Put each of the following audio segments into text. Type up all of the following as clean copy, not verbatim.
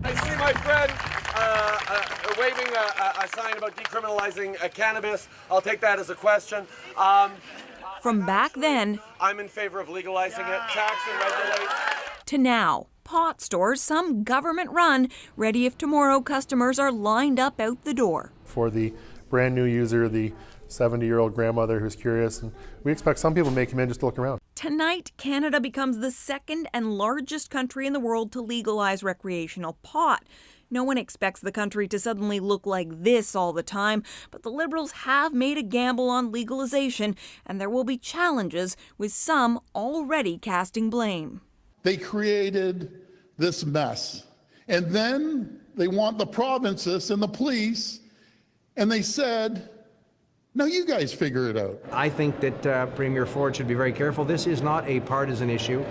I see my friend waving a sign about decriminalizing cannabis. I'll take that as a question. From back then, I'm in favor of legalizing it, tax and regulate. To now, pot stores, some government-run, ready if tomorrow customers are lined up out the door. For the brand new user, the 70-year-old grandmother who's curious, and we expect some people may come in just to look around. Tonight, Canada becomes the second and largest country in the world to legalize recreational pot. No one expects the country to suddenly look like this all the time, but the Liberals have made a gamble on legalization, and there will be challenges, with some already casting blame. They created this mess, and then they want the provinces and the police, and they said, no, you guys figure it out. I think that Premier Ford should be very careful. This is not a partisan issue.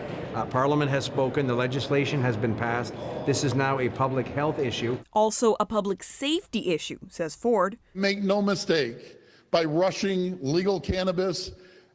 Parliament has spoken. The legislation has been passed. This is now a public health issue. Also a public safety issue, says Ford. Make no mistake, by rushing legal cannabis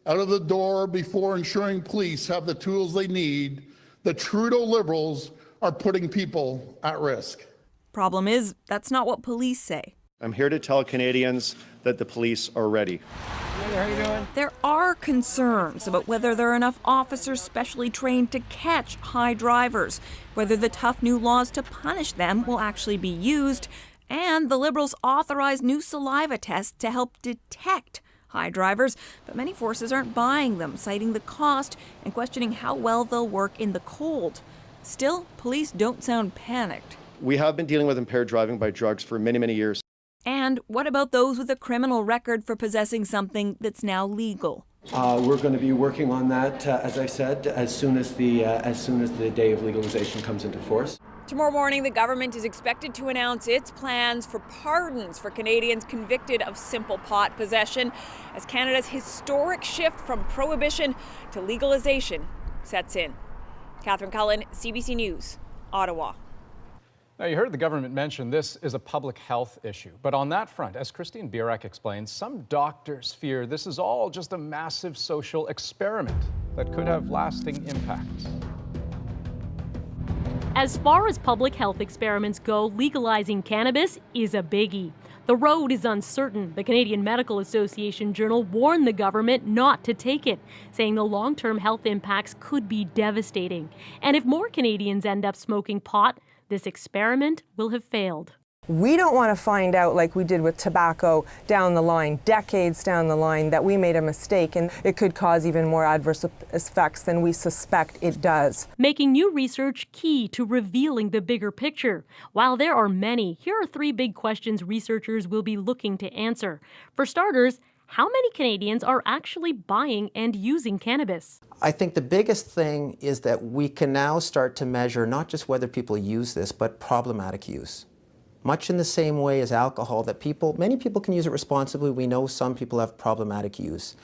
out of the door before ensuring police have the tools they need, the Trudeau Liberals are putting people at risk. Problem is, that's not what police say. I'm here to tell Canadians that the police are ready. Hey, how you doing? There are concerns about whether there are enough officers specially trained to catch high drivers, whether the tough new laws to punish them will actually be used, and the Liberals authorized new saliva tests to help detect high drivers, but many forces aren't buying them, citing the cost and questioning how well they'll work in the cold. Still, police don't sound panicked. We have been dealing with impaired driving by drugs for many, many years. And what about those with a criminal record for possessing something that's now legal? We're going to be working on that, as I said, as soon as the day of legalization comes into force. Tomorrow morning, the government is expected to announce its plans for pardons for Canadians convicted of simple pot possession, as Canada's historic shift from prohibition to legalization sets in. Catherine Cullen, CBC News, Ottawa. Now, you heard the government mention this is a public health issue. But on that front, as Christine Birak explains, some doctors fear this is all just a massive social experiment that could have lasting impacts. As far as public health experiments go, legalizing cannabis is a biggie. The road is uncertain. The Canadian Medical Association Journal warned the government not to take it, saying the long-term health impacts could be devastating. And if more Canadians end up smoking pot, this experiment will have failed. We don't want to find out, like we did with tobacco down the line, decades down the line, that we made a mistake and it could cause even more adverse effects than we suspect it does. Making new research key to revealing the bigger picture. While there are many, here are 3 big questions researchers will be looking to answer. For starters, how many Canadians are actually buying and using cannabis? I think the biggest thing is that we can now start to measure not just whether people use this, but problematic use. Much in the same way as alcohol, that many people can use it responsibly. We know some people have problematic use.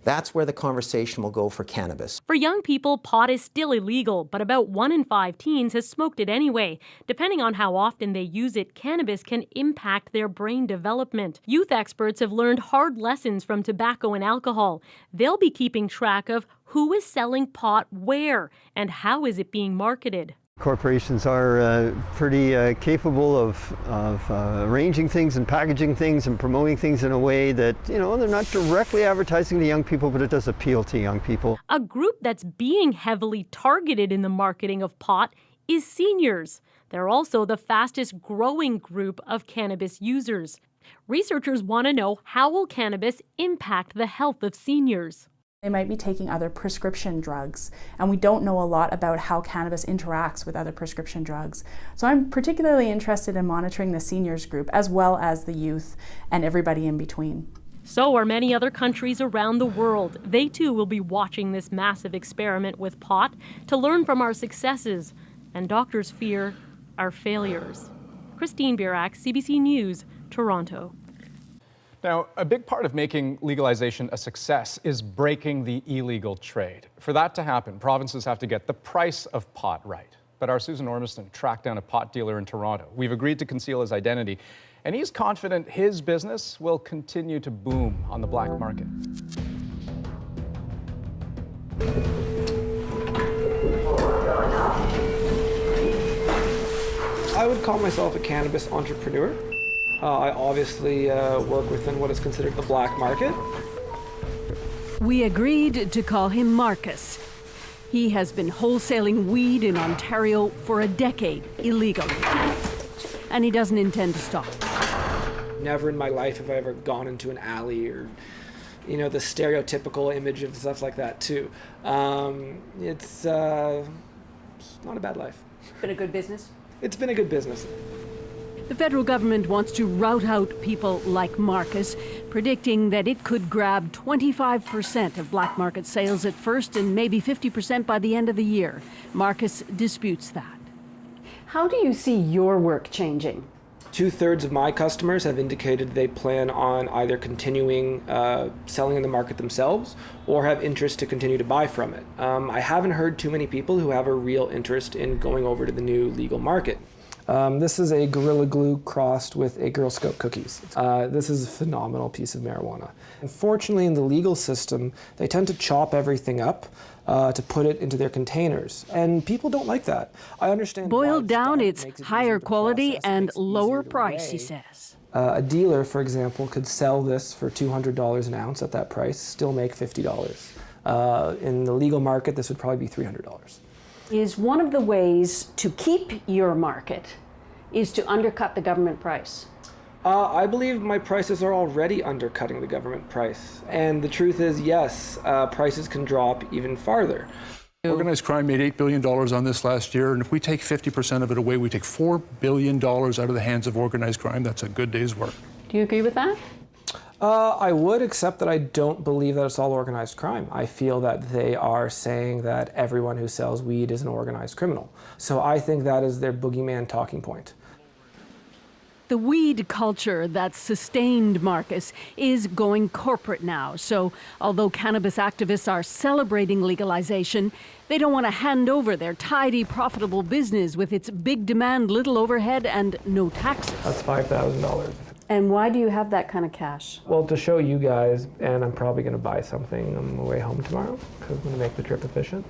That's where the conversation will go for cannabis. For young people, pot is still illegal, but about 1 in 5 teens has smoked it anyway. Depending on how often they use it, cannabis can impact their brain development. Youth experts have learned hard lessons from tobacco and alcohol. They'll be keeping track of who is selling pot where and how is it being marketed. Corporations are pretty capable of arranging things and packaging things and promoting things in a way that, they're not directly advertising to young people, but it does appeal to young people. A group that's being heavily targeted in the marketing of pot is seniors. They're also the fastest growing group of cannabis users. Researchers want to know, how will cannabis impact the health of seniors? They might be taking other prescription drugs, and we don't know a lot about how cannabis interacts with other prescription drugs. So I'm particularly interested in monitoring the seniors group as well as the youth and everybody in between. So are many other countries around the world. They too will be watching this massive experiment with pot to learn from our successes and doctors fear our failures. Christine Birak, CBC News, Toronto. Now, a big part of making legalization a success is breaking the illegal trade. For that to happen, provinces have to get the price of pot right. But our Susan Ormiston tracked down a pot dealer in Toronto. We've agreed to conceal his identity, and he's confident his business will continue to boom on the black market. I would call myself a cannabis entrepreneur. I obviously work within what is considered the black market. We agreed to call him Marcus. He has been wholesaling weed in Ontario for a decade, illegally. And he doesn't intend to stop. Never in my life have I ever gone into an alley or, you know, the stereotypical image of stuff like that too. It's not a bad life. Been a good business? It's been a good business. The federal government wants to rout out people like Marcus, predicting that it could grab 25% of black market sales at first and maybe 50% by the end of the year. Marcus disputes that. How do you see your work changing? 2/3 of my customers have indicated they plan on either continuing selling in the market themselves or have interest to continue to buy from it. I haven't heard too many people who have a real interest in going over to the new legal market. This is a Gorilla Glue crossed with a Girl Scout cookies. This is a phenomenal piece of marijuana. Unfortunately, in the legal system, they tend to chop everything up to put it into their containers. And people don't like that. I understand. Boiled down, it's higher quality and lower price, he says. A dealer, for example, could sell this for $200 an ounce at that price, still make $50. In the legal market, this would probably be $300. Is one of the ways to keep your market is to undercut the government price? I believe my prices are already undercutting the government price. And the truth is, yes, prices can drop even farther. Organized crime made $8 billion on this last year, and if we take 50% of it away, we take $4 billion out of the hands of organized crime. That's a good day's work. Do you agree with that? I would, except that I don't believe that it's all organized crime. I feel that they are saying that everyone who sells weed is an organized criminal. So I think that is their boogeyman talking point. The weed culture that sustained Marcus is going corporate now. So although cannabis activists are celebrating legalization, they don't want to hand over their tidy, profitable business with its big demand, little overhead, and no taxes. That's $5,000. And why do you have that kind of cash? Well, to show you guys, and I'm probably going to buy something on my way home tomorrow, because I'm going to make the trip efficient.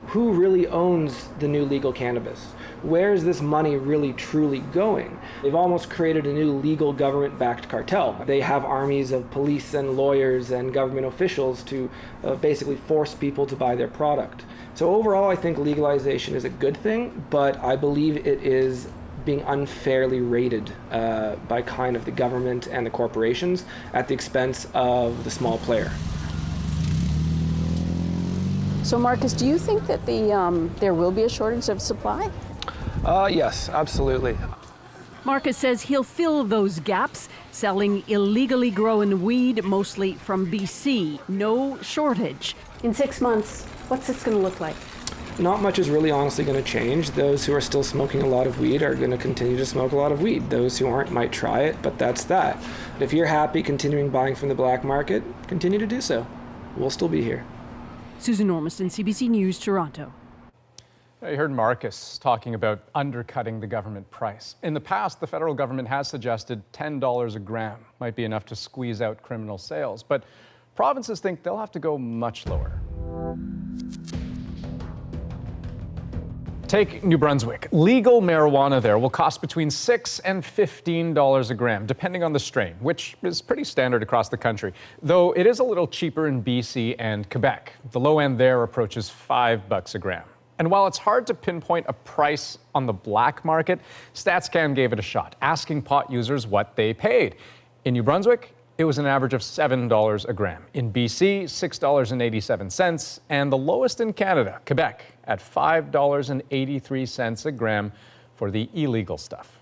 Who really owns the new legal cannabis? Where is this money really truly going? They've almost created a new legal government-backed cartel. They have armies of police and lawyers and government officials to basically force people to buy their product. So overall, I think legalization is a good thing, but I believe it is being unfairly rated by kind of the government and the corporations at the expense of the small player. So Marcus, do you think that there will be a shortage of supply? Yes, absolutely. Marcus says he'll fill those gaps, selling illegally grown weed, mostly from BC. No shortage. In 6 months, what's this going to look like? Not much is really honestly going to change. Those who are still smoking a lot of weed are going to continue to smoke a lot of weed. Those who aren't might try it, but that's that. If you're happy continuing buying from the black market, continue to do so. We'll still be here. Susan Ormiston, CBC News, Toronto. You heard Marcus talking about undercutting the government price. In the past, the federal government has suggested $10 a gram might be enough to squeeze out criminal sales, but provinces think they'll have to go much lower. Take New Brunswick. Legal marijuana there will cost between $6 and $15 a gram, depending on the strain, which is pretty standard across the country, though it is a little cheaper in BC and Quebec. The low end there approaches $5 a gram. And while it's hard to pinpoint a price on the black market, StatsCan gave it a shot, asking pot users what they paid. In New Brunswick, it was an average of $7 a gram. In BC, $6.87, and the lowest in Canada, Quebec, at $5.83 a gram for the illegal stuff.